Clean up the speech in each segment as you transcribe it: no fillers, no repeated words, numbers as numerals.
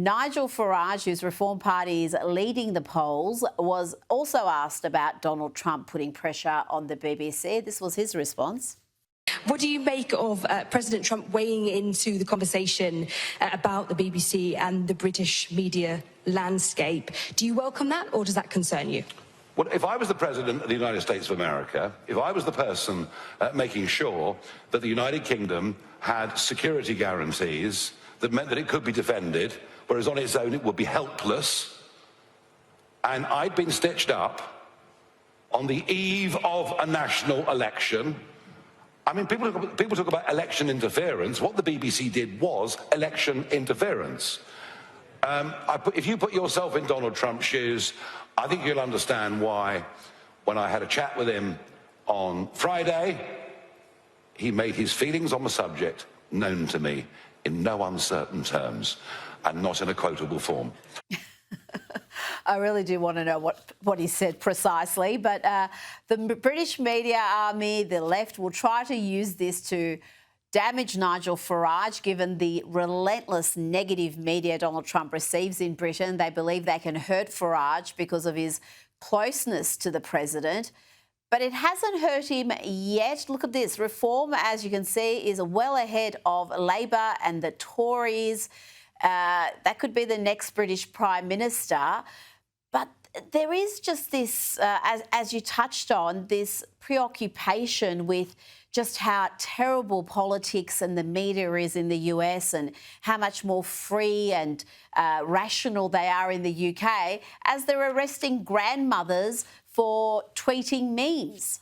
Nigel Farage, whose Reform Party is leading the polls, was also asked about Donald Trump putting pressure on the BBC. This was his response. What do you make of President Trump weighing into the conversation about the BBC and the British media landscape? Do you welcome that, or does that concern you? Well, if I was the President of the United States of America, if I was the person making sure that the United Kingdom had security guarantees that meant that it could be defended, whereas on its own it would be helpless, and I'd been stitched up on the eve of a national election. I mean, people talk about election interference. What the BBC did was election interference. If you put yourself in Donald Trump's shoes, I think you'll understand why, when I had a chat with him on Friday, he made his feelings on the subject known to me in no uncertain terms and not in a quotable form. I really do want to know what he said precisely, but the British media army, the left, will try to use this to damage Nigel Farage, given the relentless negative media Donald Trump receives in Britain. They believe they can hurt Farage because of his closeness to the president. But it hasn't hurt him yet. Look at this. Reform, as you can see, is well ahead of Labor and the Tories. That could be the next British Prime Minister. But there is just this, as you touched on, this preoccupation with just how terrible politics and the media is in the US and how much more free and rational they are in the UK, as they're arresting grandmothers for tweeting memes.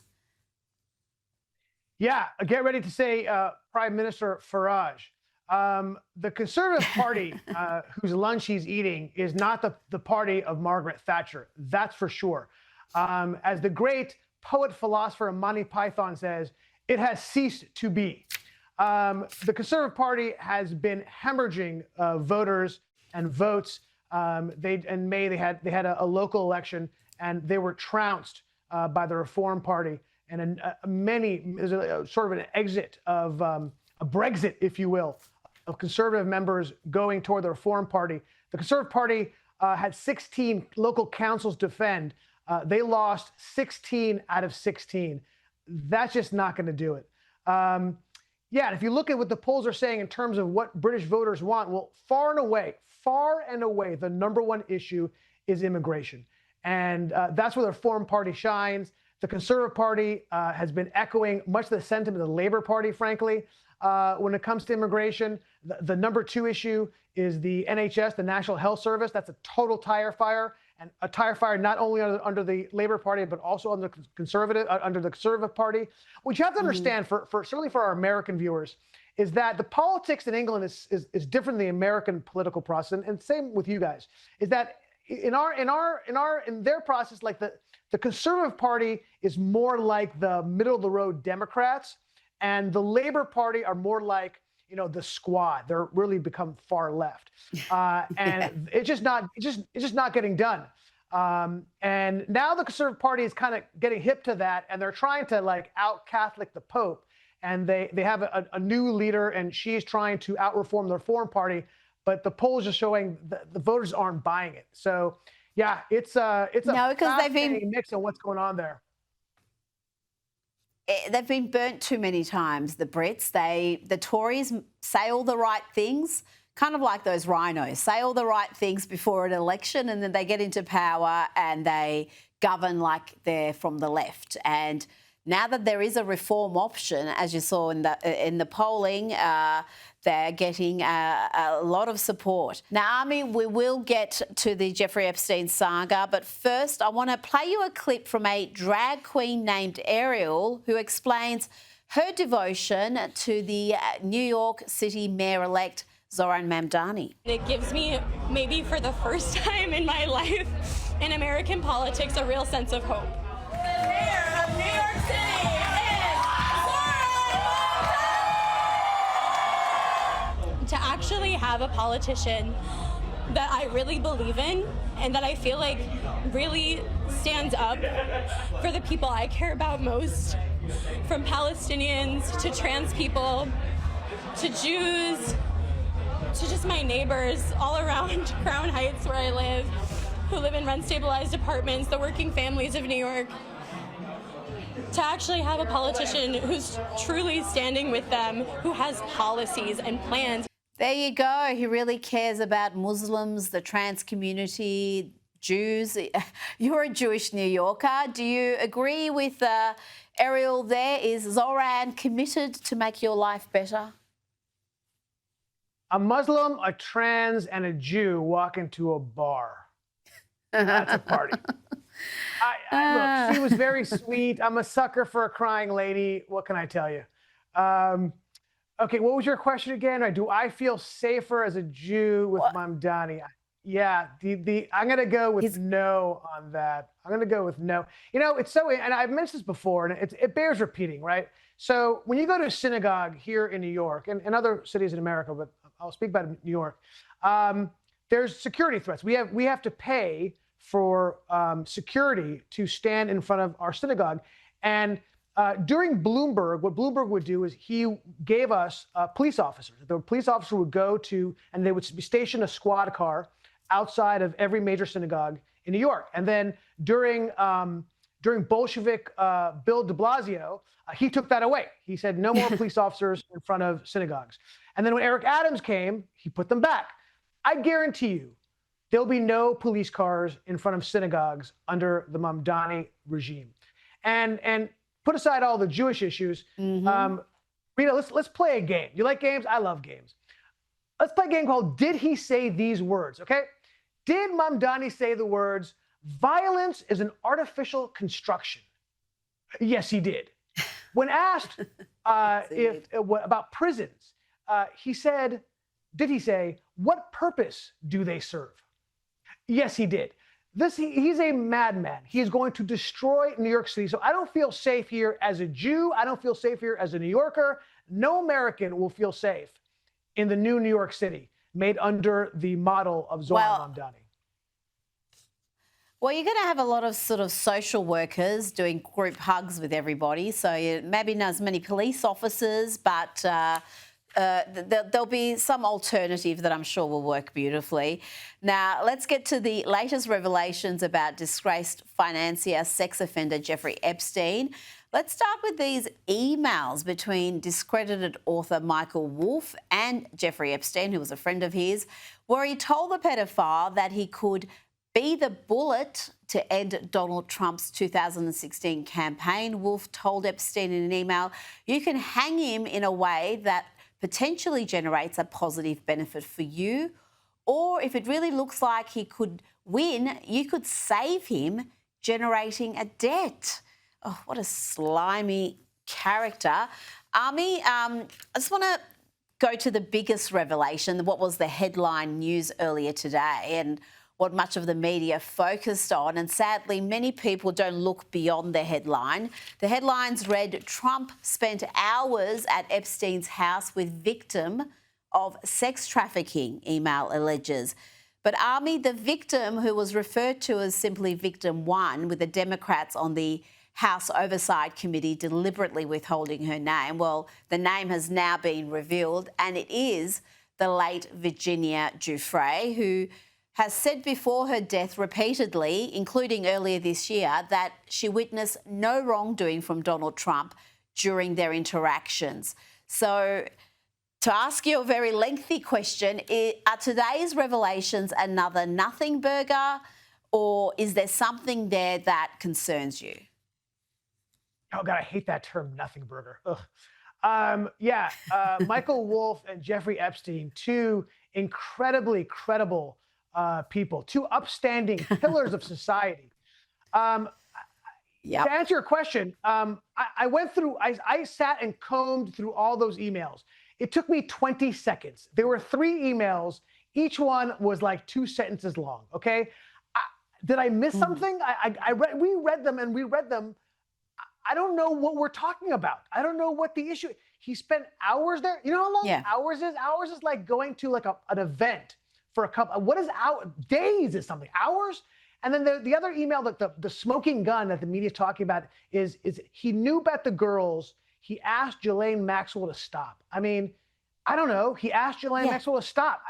Yeah, get ready to say Prime Minister Farage. The Conservative Party, whose lunch he's eating, is not the party of Margaret Thatcher. That's for sure. As the great poet-philosopher Monty Python says, it has ceased to be. The Conservative Party has been hemorrhaging voters and votes. In May they had a local election, and they were trounced by the Reform Party. And there's sort of an exit of a Brexit, if you will, of Conservative members going toward the Reform Party. The Conservative Party had 16 local councils defend. They lost 16 out of 16. That's just not going to do it. Yeah, and if you look at what the polls are saying in terms of what British voters want, well, far and away, the number one issue is immigration. And that's where the Reform Party shines. The Conservative Party has been echoing much of the sentiment of the Labour Party, frankly, when it comes to immigration. The number two issue is the NHS, the National Health Service. That's a total tire fire, and a tire fire not only under the Labour Party, but also under the Conservative Party. What you have to understand, certainly for our American viewers, is that the politics in England is different than the American political process, and same with you guys. Is that in their process, like the Conservative Party is more like the middle of the road Democrats, and the Labour Party are more like, the Squad. They're really become far left, and it's just not getting done. And now the Conservative Party is kind of getting hip to that, and they're trying to out Catholic the Pope, and they have a new leader, and she's trying to out-reform the Reform Party, but the polls are showing the voters aren't buying it. So yeah, it's a fascinating mix of what's going on there. They've been burnt too many times, the Brits. The Tories say all the right things, kind of like those rhinos, say all the right things before an election, and then they get into power and they govern like they're from the left. And now that there is a reform option, as you saw in the polling, they're getting a lot of support. Now, Ami, we will get to the Jeffrey Epstein saga, but first I want to play you a clip from a drag queen named Ariel who explains her devotion to the New York City Mayor-elect Zoran Mamdani. It gives me, maybe for the first time in my life in American politics, a real sense of hope. The mayor of New York City is Zoran Mamdani! To actually have a politician that I really believe in and that I feel like really stands up for the people I care about most, from Palestinians to trans people to Jews to just my neighbors all around Crown Heights where I live, who live in rent-stabilized apartments, the working families of New York, to actually have a politician who's truly standing with them, who has policies and plans. There you go. He really cares about Muslims, the trans community, Jews. You're a Jewish New Yorker. Do you agree with Ariel there? Is Zoran committed to make your life better? A Muslim, a trans, and a Jew walk into a bar. That's a party. Look, she was very sweet. I'm a sucker for a crying lady. What can I tell you? Okay, what was your question again? Do I feel safer as a Jew with Mamdani? Yeah, I'm going to go with no on that. I'm going to go with no. You know, it's so, and I've mentioned this before, and it bears repeating, right? So when you go to a synagogue here in New York and other cities in America, but I'll speak about New York, there's security threats. We have to pay for security to stand in front of our synagogue. And during Bloomberg, what Bloomberg would do is he gave us police officers. The police officer would go to, and they would station a squad car outside of every major synagogue in New York. And then during Bolshevik Bill de Blasio, he took that away. He said no more police officers in front of synagogues. And then when Eric Adams came, he put them back. I guarantee you, there'll be no police cars in front of synagogues under the Mamdani regime. And put aside all the Jewish issues, Rita, let's play a game. You like games? I love games. Let's play a game called Did He Say These Words, okay? Did Mamdani say the words, violence is an artificial construction? Yes, he did. When asked about prisons, he said, did he say, what purpose do they serve? Yes, he did. He's a madman. He is going to destroy New York City. So I don't feel safe here as a Jew. I don't feel safe here as a New Yorker. No American will feel safe in the new New York City made under the model of Zoran Mamdani. Well, you're going to have a lot of sort of social workers doing group hugs with everybody. So maybe not as many police officers, but there'll be some alternative that I'm sure will work beautifully. Now, let's get to the latest revelations about disgraced financier, sex offender Jeffrey Epstein. Let's start with these emails between discredited author Michael Wolff and Jeffrey Epstein, who was a friend of his, where he told the pedophile that he could be the bullet to end Donald Trump's 2016 campaign. Wolff told Epstein in an email, you can hang him in a way that potentially generates a positive benefit for you, or if it really looks like he could win, you could save him generating a debt. Oh, what a slimy character. Army, I just want to go to the biggest revelation, what was the headline news earlier today and what much of the media focused on. And sadly, many people don't look beyond the headline. The headlines read, Trump spent hours at Epstein's house with victim of sex trafficking, email alleges. But Army, the victim, who was referred to as simply Victim 1, with the Democrats on the House Oversight Committee deliberately withholding her name, well, the name has now been revealed, and it is the late Virginia Giuffre, who has said before her death repeatedly, including earlier this year, that she witnessed no wrongdoing from Donald Trump during their interactions. So to ask you a very lengthy question, are today's revelations another nothing burger, or is there something there that concerns you? Oh, God, I hate that term, nothing burger. Michael Wolff and Jeffrey Epstein, two incredibly credible people, two upstanding pillars of society. To answer your question, I went through, I sat and combed through all those emails. It took me 20 seconds. There were 3 emails. Each one was like 2 sentences long, okay? Did I miss something? We read them. I don't know what we're talking about. I don't know what the issue. He spent hours there. You know how long hours is? Hours is like going to like an event for a couple. What is hour? Days is something. Hours? And then the other email, that the smoking gun that the media is talking about is he knew about the girls. He asked Ghislaine Maxwell to stop. I mean, I don't know. He asked Ghislaine Maxwell to stop.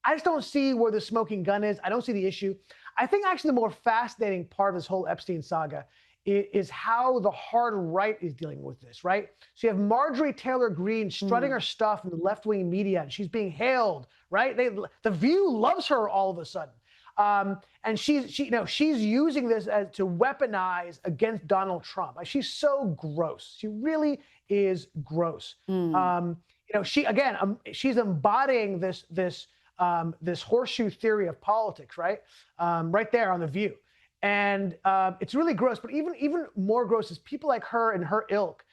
I just don't see where the smoking gun is. I don't see the issue. I think actually the more fascinating part of this whole Epstein saga is how the hard right is dealing with this, right? So you have Marjorie Taylor Greene strutting her stuff in the left-wing media, and she's being hailed, right? The View loves her all of a sudden. And she's using this to weaponize against Donald Trump. Like, she's so gross. She really is gross. She's embodying this horseshoe theory of politics, right? Right there on The View. And it's really gross. But even more gross is people like her and her ilk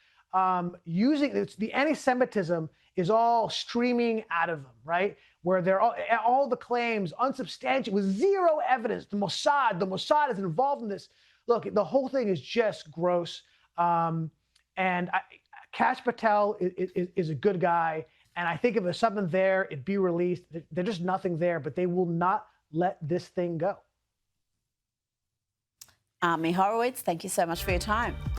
using the anti-Semitism is all streaming out of them, right? Where they're all the claims unsubstantiated with zero evidence. The Mossad is involved in this. Look, the whole thing is just gross. Kash Patel is a good guy. And I think if there's something there, it'd be released. There's just nothing there, but they will not let this thing go. Ami Horowitz, thank you so much for your time.